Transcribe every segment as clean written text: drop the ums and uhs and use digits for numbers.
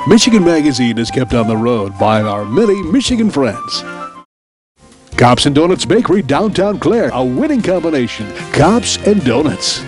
Michigan Magazine is kept on the road by our many Michigan friends. Cops and Donuts Bakery, downtown Clare, a winning combination. Cops and Donuts.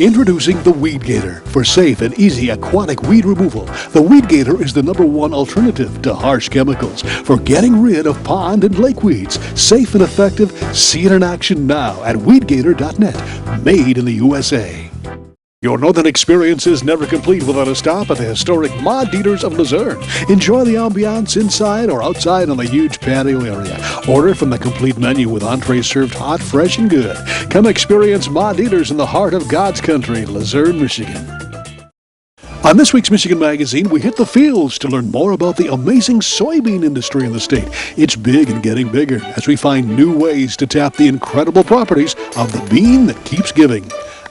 Introducing the Weed Gator for safe and easy aquatic weed removal. The Weed Gator is the #1 alternative to harsh chemicals for getting rid of pond and lake weeds. Safe and effective. See it in action now at weedgator.net. Made in the USA. Your northern experience is never complete without a stop at the historic Ma Dieters of Luzerne. Enjoy the ambiance inside or outside on the huge patio area. Order from the complete menu with entrees served hot, fresh, and good. Come experience Ma Dieters in the heart of God's country, Luzerne, Michigan. On this week's Michigan Magazine, we hit the fields to learn more about the amazing soybean industry in the state. It's big and getting bigger as we find new ways to tap the incredible properties of the bean that keeps giving.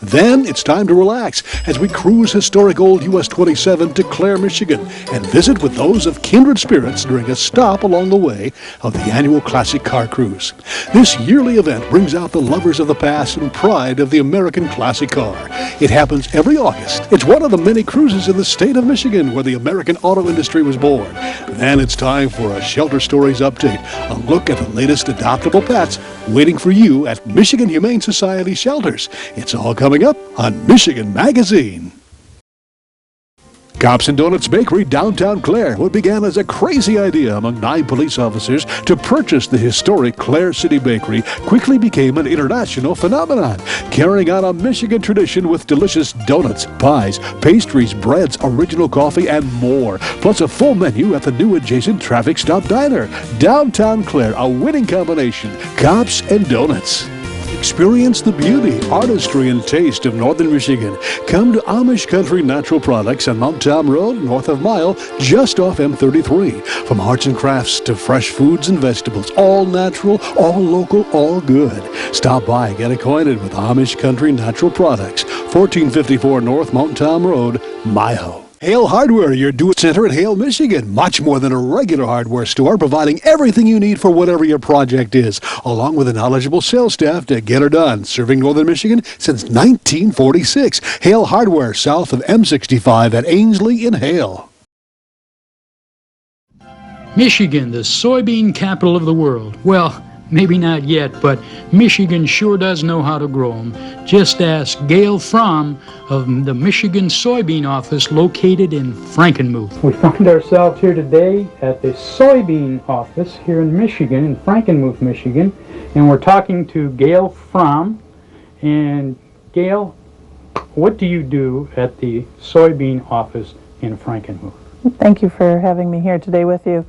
Then it's time to relax as we cruise historic old US 27 to Clare, Michigan, and visit with those of kindred spirits during a stop along the way of the annual Classic Car Cruise. This yearly event brings out the lovers of the past and pride of the American classic car. It happens every August. It's one of the many cruises in the state of Michigan where the American auto industry was born. Then it's time for a Shelter Stories update, a look at the latest adoptable pets waiting for you at Michigan Humane Society shelters. It's all coming up on Michigan Magazine. Cops and Donuts Bakery, downtown Clare. What began as a crazy idea among 9 police officers to purchase the historic Clare City Bakery quickly became an international phenomenon, carrying on a Michigan tradition with delicious donuts, pies, pastries, breads, original coffee, and more. Plus a full menu at the new adjacent traffic stop diner. Downtown Clare, a winning combination. Cops and Donuts. Experience the beauty, artistry, and taste of northern Michigan. Come to Amish Country Natural Products on Mount Tom Road, north of Mile, just off M33. From arts and crafts to fresh foods and vegetables, all natural, all local, all good. Stop by and get acquainted with Amish Country Natural Products, 1454 North Mount Tom Road, Mile. Hale Hardware, your do-it center in Hale, Michigan. Much more than a regular hardware store, providing everything you need for whatever your project is, along with a knowledgeable sales staff to get her done. Serving northern Michigan since 1946. Hale Hardware, south of M65 at Ainsley in Hale. Michigan, the soybean capital of the world. Well, maybe not yet, but Michigan sure does know how to grow them. Just ask Gail Fromm of the Michigan Soybean office located in Frankenmuth. We find ourselves here today at the soybean office here in Michigan, in Frankenmuth, Michigan, and we're talking to Gail Fromm. And Gail, what do you do at the soybean office in Frankenmuth? Thank you for having me here today with you.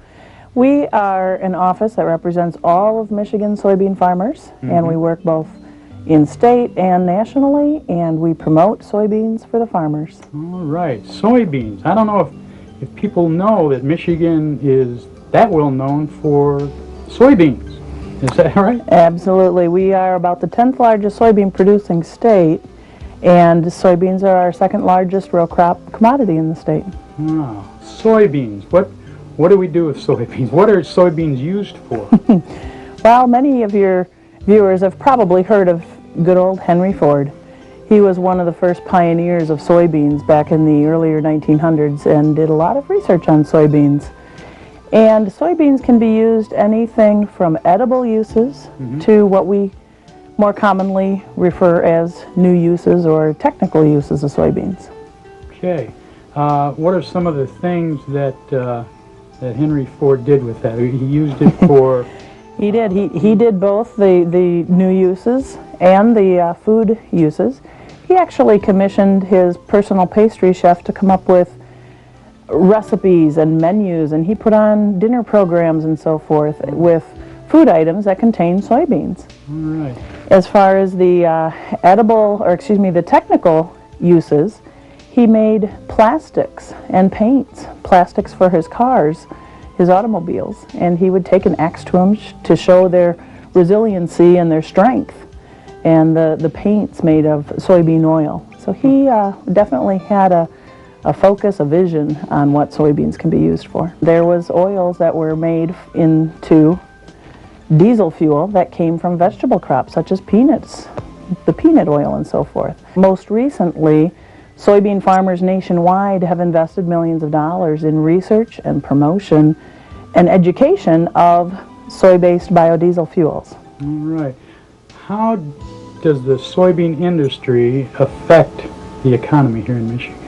We are an office that represents all of Michigan soybean farmers, and we work both in state and nationally, and we promote soybeans for the farmers. All right, soybeans. I don't know if people know that Michigan is that well known for soybeans. Is that right? Absolutely. We are about the 10th largest soybean producing state, and soybeans are our second largest row crop commodity in the state. Wow, soybeans. What do we do with soybeans? What are soybeans used for? Well, many of your viewers have probably heard of good old Henry Ford. He was one of the first pioneers of soybeans back in the earlier 1900s and did a lot of research on soybeans. And soybeans can be used anything from edible uses to what we more commonly refer as new uses or technical uses of soybeans. Okay. What are some of the things that Henry Ford did with that? He used it for... He did. He did both the new uses and the food uses. He actually commissioned his personal pastry chef to come up with recipes and menus, and he put on dinner programs and so forth with food items that contain soybeans. All right. As far as the the technical uses, he made plastics and paints, plastics for his cars, his automobiles, and he would take an axe to them to show their resiliency and their strength, and the paints made of soybean oil. So he definitely had a focus, a vision on what soybeans can be used for. There was oils that were made into diesel fuel that came from vegetable crops such as peanuts, the peanut oil and so forth. Most recently, soybean farmers nationwide have invested millions of dollars in research and promotion and education of soy-based biodiesel fuels. All right. How does the soybean industry affect the economy here in Michigan?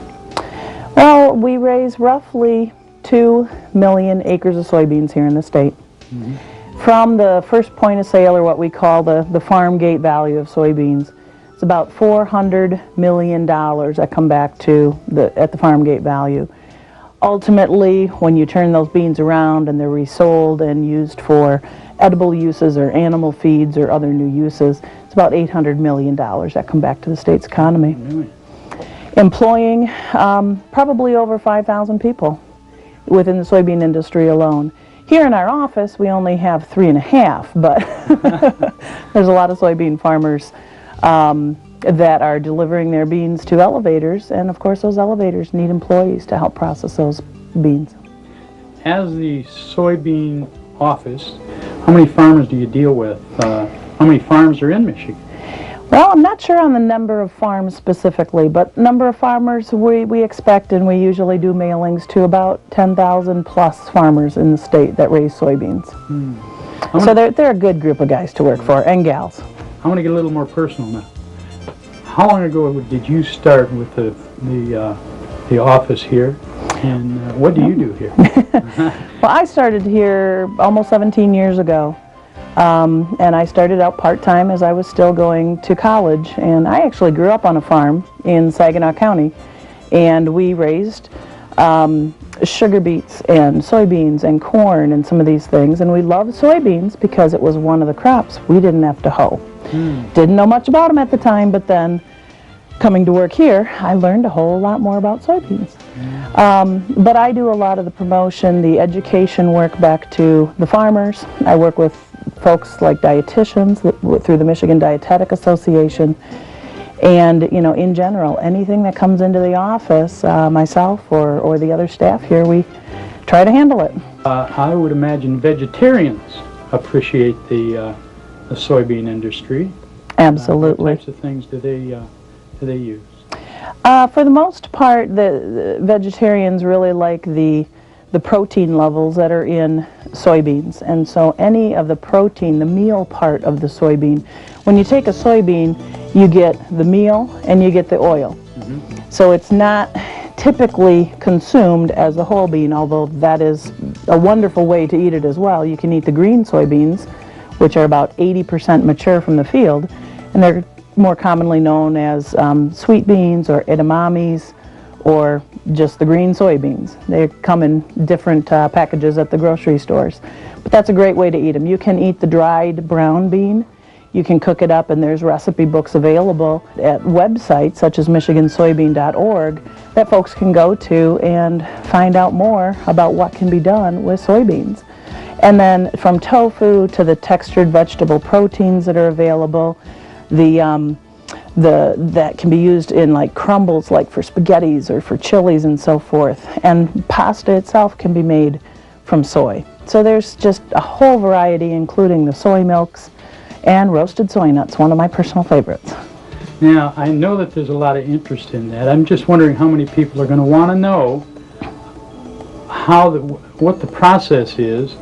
Well, we raise roughly 2 million acres of soybeans here in the state. From the first point of sale, or what we call the farm gate value of soybeans, it's about $400 million that come back to at the farm gate value. Ultimately, when you turn those beans around and they're resold and used for edible uses or animal feeds or other new uses, it's about $800 million that come back to the state's economy. Really? Employing probably over 5,000 people within the soybean industry alone. Here in our office, we only have 3.5, but there's a lot of soybean farmers that are delivering their beans to elevators, and of course those elevators need employees to help process those beans. As the soybean office, how many farmers do you deal with? How many farms are in Michigan? Well, I'm not sure on the number of farms specifically, but number of farmers we expect, and we usually do mailings to about 10,000 plus farmers in the state that raise soybeans. So they're a good group of guys to work for, and gals. I want to get a little more personal now. How long ago did you start with the office here, and what do you do here? Well, I started here almost 17 years ago, and I started out part-time as I was still going to college, and I actually grew up on a farm in Saginaw County, and we raised sugar beets and soybeans and corn and some of these things, and we loved soybeans because it was one of the crops we didn't have to hoe. Didn't know much about them at the time, but then coming to work here, I learned a whole lot more about soybeans. But I do a lot of the promotion, the education work back to the farmers. I work with folks like dietitians through the Michigan Dietetic Association. And, you know, in general, anything that comes into the office, myself or the other staff here, we try to handle it. I would imagine vegetarians appreciate the soybean industry. Absolutely. What types of things do they use? For the most part, the vegetarians really like the protein levels that are in soybeans. And so any of the protein, the meal part of the soybean, when you take a soybean, you get the meal and you get the oil. So it's not typically consumed as a whole bean, although that is a wonderful way to eat it as well. You can eat the green soybeans, which are about 80% mature from the field, and they're more commonly known as sweet beans or edamames or just the green soybeans. They come in different packages at the grocery stores. But that's a great way to eat them. You can eat the dried brown bean. You can cook it up, and there's recipe books available at websites such as michigansoybean.org that folks can go to and find out more about what can be done with soybeans. And then from tofu to the textured vegetable proteins that are available, that can be used in like crumbles, like for spaghettis or for chilies and so forth. And pasta itself can be made from soy. So there's just a whole variety, including the soy milks and roasted soy nuts, one of my personal favorites. Now, I know that there's a lot of interest in that. I'm just wondering how many people are going to want to know what the process is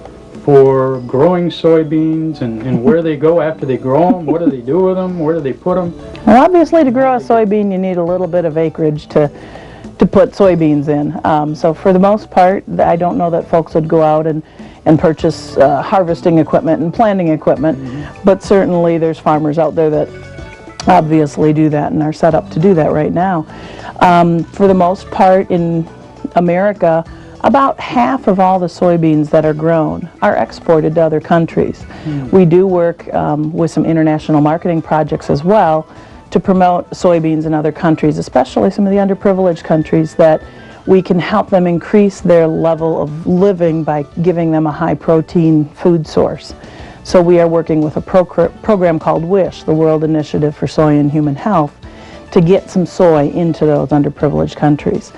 for growing soybeans and where they go after they grow them. What do they do with them? Where do they put them? Well, obviously, to grow a soybean, you need a little bit of acreage to put soybeans in. So for the most part, I don't know that folks would go out and purchase harvesting equipment and planting equipment, but certainly there's farmers out there that obviously do that and are set up to do that right now. For the most part in America, about half of all the soybeans that are grown are exported to other countries. We do work with some international marketing projects as well to promote soybeans in other countries, especially some of the underprivileged countries, that we can help them increase their level of living by giving them a high protein food source. So we are working with a program called WISH, the World Initiative for Soy and Human Health, to get some soy into those underprivileged countries.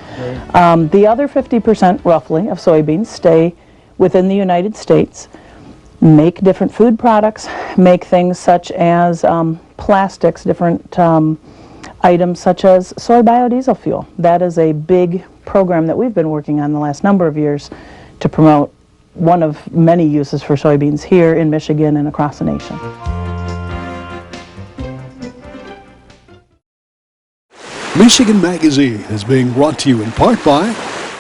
The other 50% roughly of soybeans stay within the United States, make different food products, make things such as plastics, different items such as soy biodiesel fuel. That is a big program that we've been working on the last number of years to promote one of many uses for soybeans here in Michigan and across the nation. Michigan Magazine is being brought to you in part by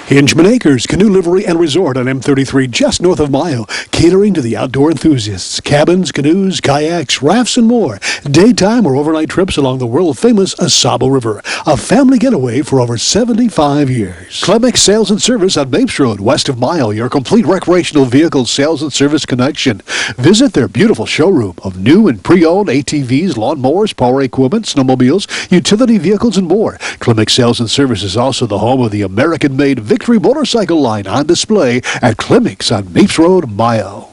Hingeman Acres Canoe Livery and Resort on M33 just north of Mayo, catering to the outdoor enthusiasts. Cabins, canoes, kayaks, rafts, and more. Daytime or overnight trips along the world-famous Asabo River. A family getaway for over 75 years. Clemix Sales and Service on Mapes Road, west of Mayo, your complete recreational vehicle sales and service connection. Visit their beautiful showroom of new and pre-owned ATVs, lawnmowers, power equipment, snowmobiles, utility vehicles, and more. Clemix Sales and Service is also the home of the American-made Victory motorcycle line on display at Clemix on Mapes Road, Mayo.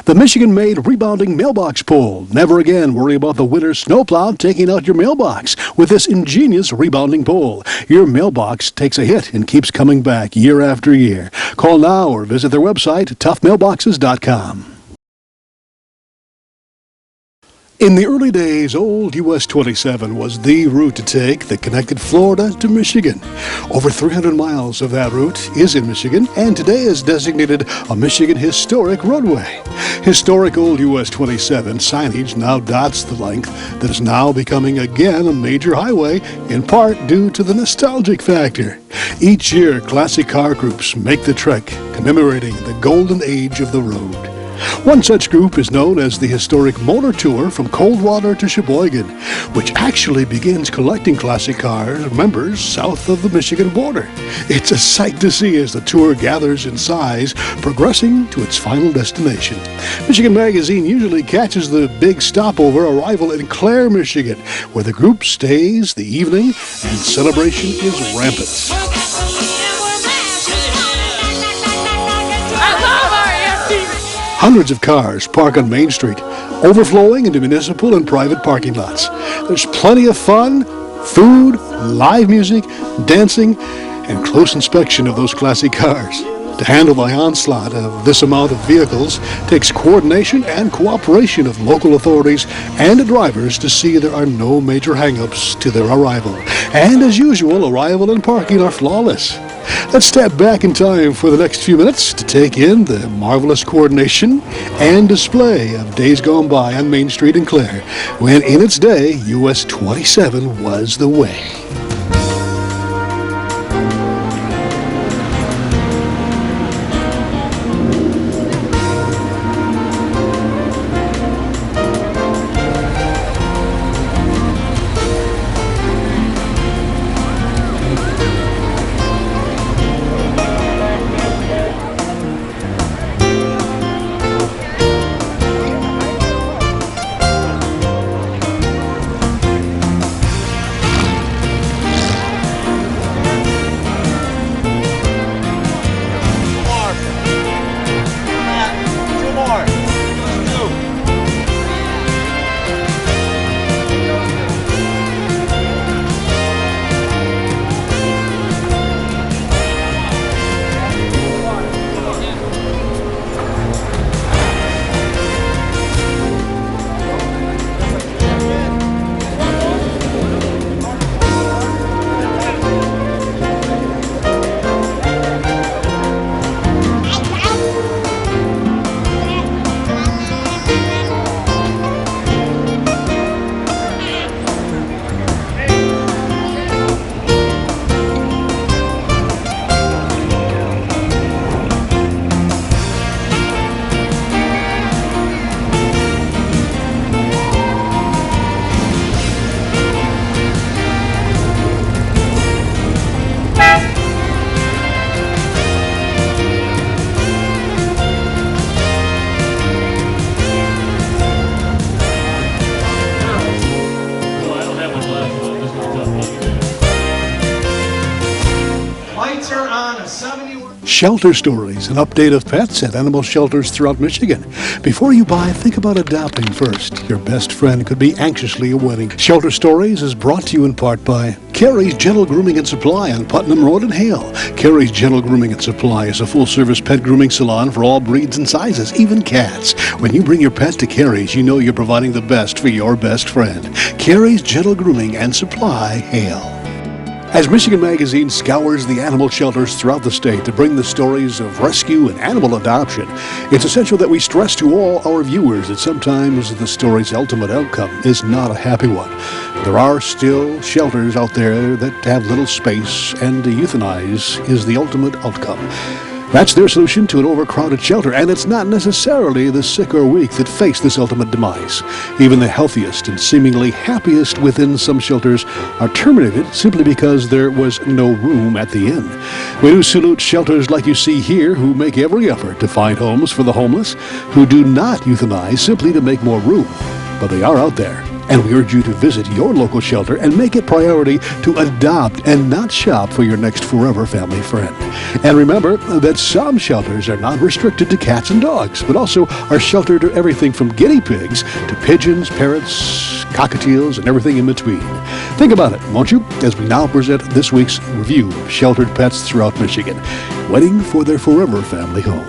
The Michigan-made rebounding mailbox pole. Never again worry about the winter snowplow taking out your mailbox with this ingenious rebounding pole. Your mailbox takes a hit and keeps coming back year after year. Call now or visit their website, toughmailboxes.com. In the early days, old US 27 was the route to take that connected Florida to Michigan. Over 300 miles of that route is in Michigan, and today is designated a Michigan Historic Roadway. Historic old US 27 signage now dots the length that is now becoming again a major highway, in part due to the nostalgic factor. Each year, classic car groups make the trek, commemorating the golden age of the road. One such group is known as the Historic Motor Tour from Coldwater to Sheboygan, which actually begins collecting classic cars members south of the Michigan border. It's a sight to see as the tour gathers in size, progressing to its final destination. Michigan Magazine usually catches the big stopover arrival in Clare, Michigan, where the group stays the evening and celebration is rampant. Hundreds of cars park on Main Street, overflowing into municipal and private parking lots. There's plenty of fun, food, live music, dancing, and close inspection of those classic cars. To handle the onslaught of this amount of vehicles takes coordination and cooperation of local authorities and the drivers to see there are no major hang-ups to their arrival. And as usual, arrival and parking are flawless. Let's step back in time for the next few minutes to take in the marvelous coordination and display of days gone by on Main Street in Clare, when in its day, US 27 was the way. Lights are on, a 71. Shelter Stories, an update of pets at animal shelters throughout Michigan. Before you buy, think about adopting first. Your best friend could be anxiously awaiting. Shelter Stories is brought to you in part by Carrie's Gentle Grooming and Supply on Putnam Road in Hale. Carrie's Gentle Grooming and Supply is a full-service pet grooming salon for all breeds and sizes, even cats. When you bring your pet to Carrie's, you know you're providing the best for your best friend. Carrie's Gentle Grooming and Supply, Hale. As Michigan Magazine scours the animal shelters throughout the state to bring the stories of rescue and animal adoption, it's essential that we stress to all our viewers that sometimes the story's ultimate outcome is not a happy one. There are still shelters out there that have little space, and to euthanize is the ultimate outcome. That's their solution to an overcrowded shelter, and it's not necessarily the sick or weak that face this ultimate demise. Even the healthiest and seemingly happiest within some shelters are terminated simply because there was no room at the inn. We do salute shelters like you see here who make every effort to find homes for the homeless, who do not euthanize simply to make more room. But they are out there. And we urge you to visit your local shelter and make it priority to adopt and not shop for your next forever family friend. And remember that some shelters are not restricted to cats and dogs, but also are sheltered to everything from guinea pigs to pigeons, parrots, cockatiels, and everything in between. Think about it, won't you, as we now present this week's review of sheltered pets throughout Michigan, waiting for their forever family home.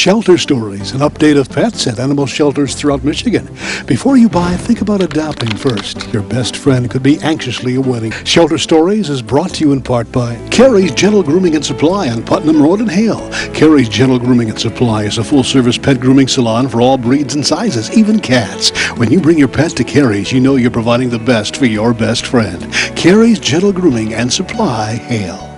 Shelter Stories, an update of pets at animal shelters throughout Michigan. Before you buy, think about adopting first. Your best friend could be anxiously awaiting. Shelter Stories is brought to you in part by Carrie's Gentle Grooming and Supply on Putnam Road in Hale. Carrie's Gentle Grooming and Supply is a full-service pet grooming salon for all breeds and sizes, even cats. When you bring your pet to Carrie's, you know you're providing the best for your best friend. Carrie's Gentle Grooming and Supply, Hale.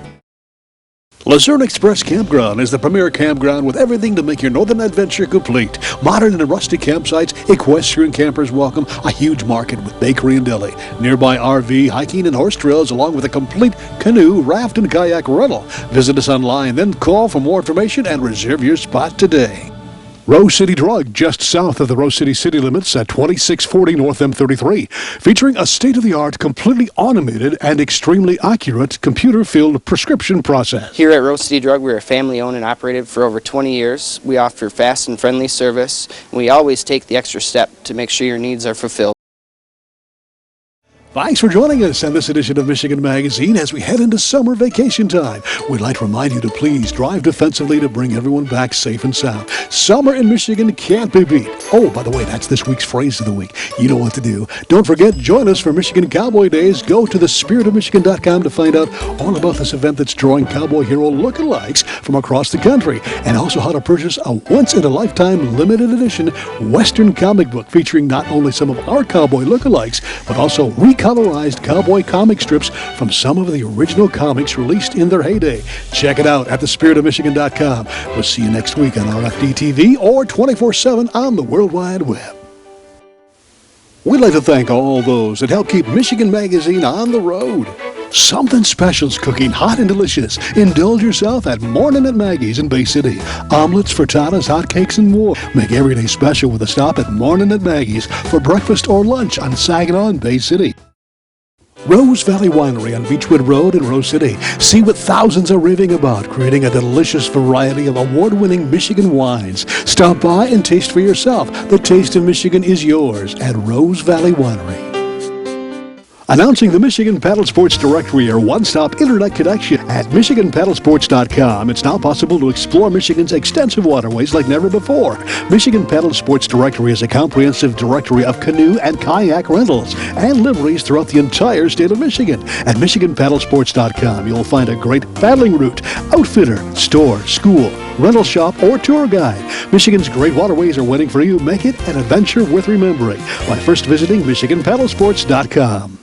Luzerne Express Campground is the premier campground with everything to make your northern adventure complete. Modern and rustic campsites, equestrian campers welcome, a huge market with bakery and deli, nearby RV, hiking, and horse trails, along with a complete canoe, raft, and kayak rental. Visit us online, then call for more information and reserve your spot today. Rose City Drug, just south of the Rose City city limits at 2640 North M33, featuring a state-of-the-art, completely automated and extremely accurate computer-filled prescription process. Here at Rose City Drug, we're family-owned and operated for over 20 years. We offer fast and friendly service, and we always take the extra step to make sure your needs are fulfilled. Thanks for joining us on this edition of Michigan Magazine as we head into summer vacation time. We'd like to remind you to please drive defensively to bring everyone back safe and sound. Summer in Michigan can't be beat. Oh, by the way, that's this week's phrase of the week. You know what to do. Don't forget, join us for Michigan Cowboy Days. Go to thespiritofmichigan.com to find out all about this event that's drawing cowboy hero lookalikes from across the country, and also how to purchase a once-in-a-lifetime limited edition Western comic book featuring not only some of our cowboy lookalikes, but also recolorized cowboy comic strips from some of the original comics released in their heyday. Check it out at thespiritofmichigan.com. We'll see you next week on RFD TV or 24/7 on the World Wide Web. We'd like to thank all those that help keep Michigan Magazine on the road. Something special's cooking, hot and delicious. Indulge yourself at Morning at Maggie's in Bay City. Omelets, frittatas, hotcakes, and more. Make every day special with a stop at Morning at Maggie's for breakfast or lunch on Saginaw in Bay City. Rose Valley Winery on Beechwood Road in Rose City. See what thousands are raving about, creating a delicious variety of award-winning Michigan wines. Stop by and taste for yourself. The taste of Michigan is yours at Rose Valley Winery. Announcing the Michigan Paddle Sports Directory, your one-stop internet connection at MichiganPaddlesports.com. It's now possible to explore Michigan's extensive waterways like never before. Michigan Paddle Sports Directory is a comprehensive directory of canoe and kayak rentals and liveries throughout the entire state of Michigan. At MichiganPaddlesports.com, you'll find a great paddling route, outfitter, store, school, rental shop, or tour guide. Michigan's great waterways are waiting for you. Make it an adventure worth remembering by first visiting MichiganPaddlesports.com.